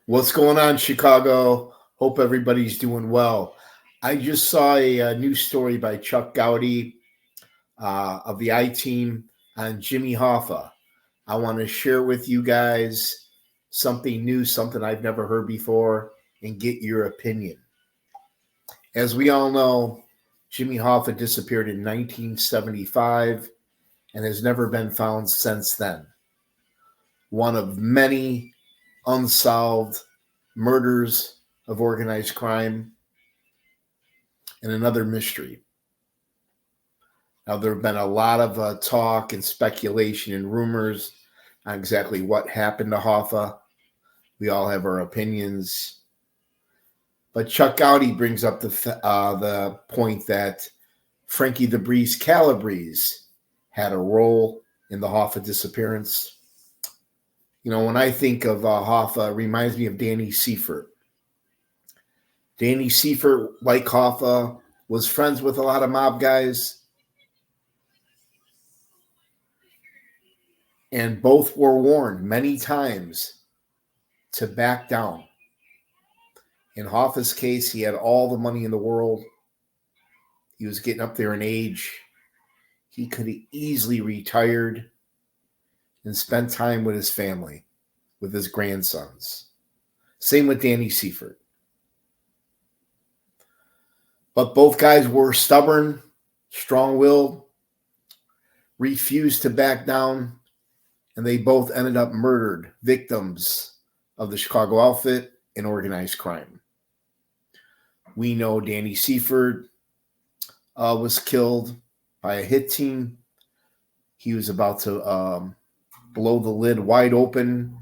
What's going on, Chicago? Hope everybody's doing well. I just saw a news story by Chuck Gowdy of the I-Team on Jimmy Hoffa. I want to share with you guys something new, something I've never heard before, and get your opinion. As we all know, Jimmy Hoffa disappeared in 1975 and has never been found since then. One of many unsolved murders of organized crime and another mystery. Now, there have been a lot of talk and speculation and rumors on exactly what happened to Hoffa. We all have our opinions. But Chuck Gowdy brings up the point that Frankie the Breeze Calabrese had a role in the Hoffa disappearance. You know, when I think of Hoffa, it reminds me of Danny Seifert. Danny Seifert, like Hoffa, was friends with a lot of mob guys. And both were warned many times to back down. In Hoffa's case, he had all the money in the world. He was getting up there in age. He could have easily retired and spent time with his family, with his grandsons. Same with Danny Seifert. But both guys were stubborn, strong-willed, refused to back down, and they both ended up murdered, victims of the Chicago outfit and organized crime. We know Danny Seifert was killed by a hit team. He was about to blow the lid wide open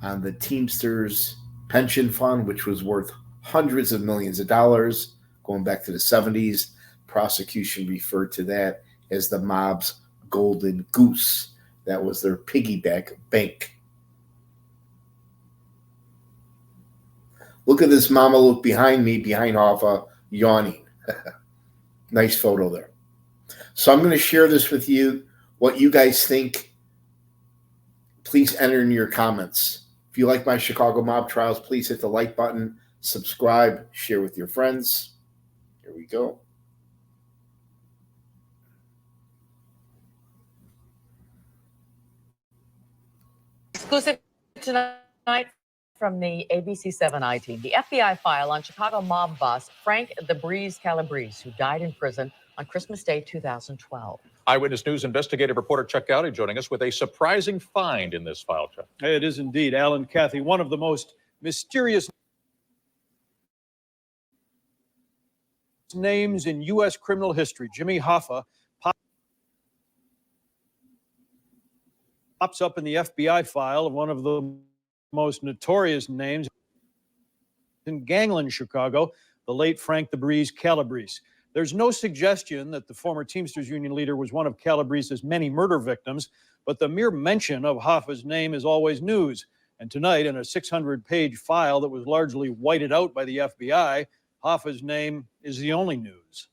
on the Teamsters pension fund, which was worth hundreds of millions of dollars going back to the 70s. Prosecution referred to that as the mob's golden goose. That was their piggyback bank. Look at this mama look behind me, behind Hoffa, yawning. Nice photo there. So I'm going to share this with you, what you guys think. Please enter in your comments. If you like my Chicago Mob Trials, please hit the like button, subscribe, share with your friends. Here we go. Exclusive tonight from the ABC7 I-Team. The FBI file on Chicago mob boss Frank the Breeze Calabrese, who died in prison on Christmas Day 2012. Eyewitness News investigative reporter Chuck Gowdy joining us with a surprising find in this file, Chuck. It is indeed, Alan, Kathy, one of the most mysterious names in U.S. criminal history. Jimmy Hoffa pops up in the FBI file of one of the most notorious names in gangland Chicago, the late Frank the Breeze Calabrese. There's no suggestion that the former Teamsters Union leader was one of Calabrese's many murder victims, but the mere mention of Hoffa's name is always news. And tonight, in a 600-page file that was largely whited out by the FBI, Hoffa's name is the only news.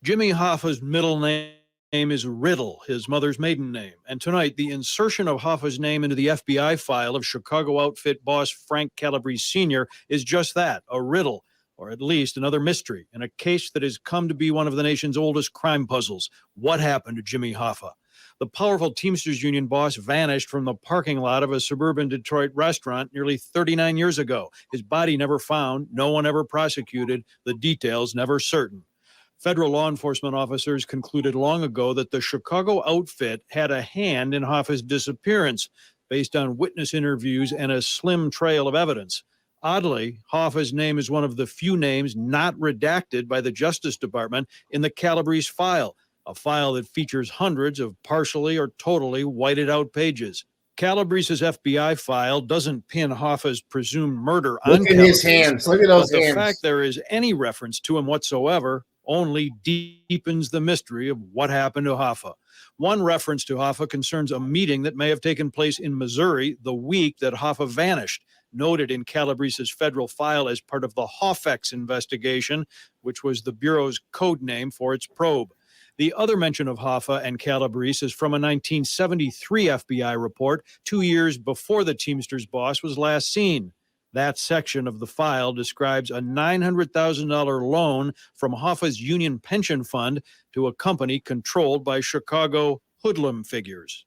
Jimmy Hoffa's middle name is Riddle, his mother's maiden name. And tonight, the insertion of Hoffa's name into the FBI file of Chicago outfit boss Frank Calabrese Sr. is just that, a riddle, or at least another mystery, in a case that has come to be one of the nation's oldest crime puzzles. What happened to Jimmy Hoffa? The powerful Teamsters Union boss vanished from the parking lot of a suburban Detroit restaurant nearly 39 years ago. His body never found, no one ever prosecuted, the details never certain. Federal law enforcement officers concluded long ago that the Chicago outfit had a hand in Hoffa's disappearance, based on witness interviews and a slim trail of evidence. Oddly, Hoffa's name is one of the few names not redacted by the Justice Department in the Calabrese file, a file that features hundreds of partially or totally whited out pages. Calabrese's FBI file doesn't pin Hoffa's presumed murder on Look at his hands. Look at those hands. The fact there is any reference to him whatsoever only deepens the mystery of what happened to Hoffa. One reference to Hoffa concerns a meeting that may have taken place in Missouri the week that Hoffa vanished, noted in Calabrese's federal file as part of the Hoffa investigation, which was the Bureau's code name for its probe. The other mention of Hoffa and Calabrese is from a 1973 FBI report, 2 years before the Teamsters boss was last seen. That section of the file describes a $900,000 loan from Hoffa's union pension fund to a company controlled by Chicago hoodlum figures.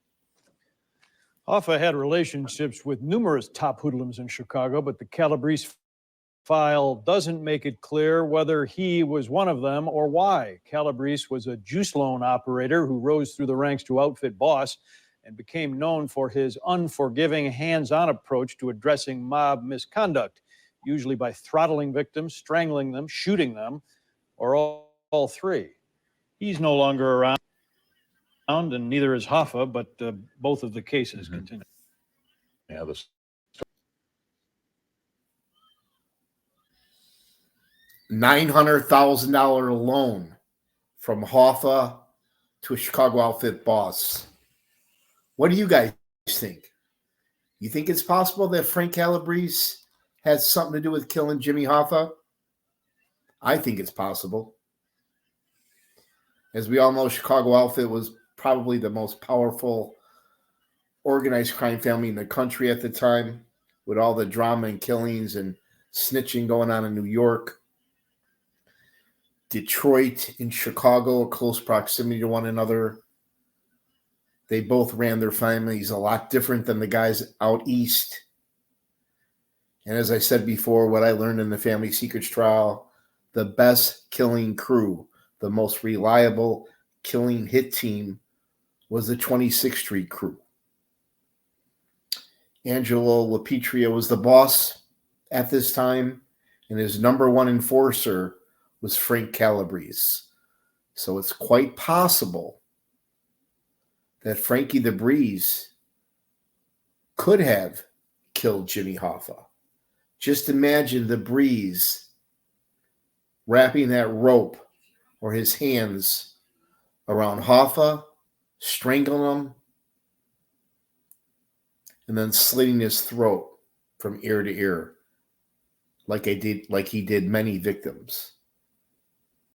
Hoffa had relationships with numerous top hoodlums in Chicago, but the Calabrese file doesn't make it clear whether he was one of them or why. Calabrese was a juice loan operator who rose through the ranks to outfit boss and became known for his unforgiving, hands-on approach to addressing mob misconduct, usually by throttling victims, strangling them, shooting them, or all three. He's no longer around, and neither is Hoffa, but both of the cases continue. Yeah, this $900,000 loan from Hoffa to a Chicago outfit boss. What do you guys think? You think it's possible that Frank Calabrese has something to do with killing Jimmy Hoffa? I think it's possible. As we all know, Chicago outfit was probably the most powerful organized crime family in the country at the time, with all the drama and killings and snitching going on in New York. Detroit and Chicago are close proximity to one another. They both ran their families a lot different than the guys out east. And as I said before, what I learned in the Family Secrets trial, the best killing crew, the most reliable killing hit team was the 26th Street crew. Angelo LaPetria was the boss at this time, and his number one enforcer was Frank Calabrese. So it's quite possible that Frankie the Breeze could have killed Jimmy Hoffa. Just imagine the Breeze wrapping that rope or his hands around Hoffa, strangling him, and then slitting his throat from ear to ear, like he did many victims.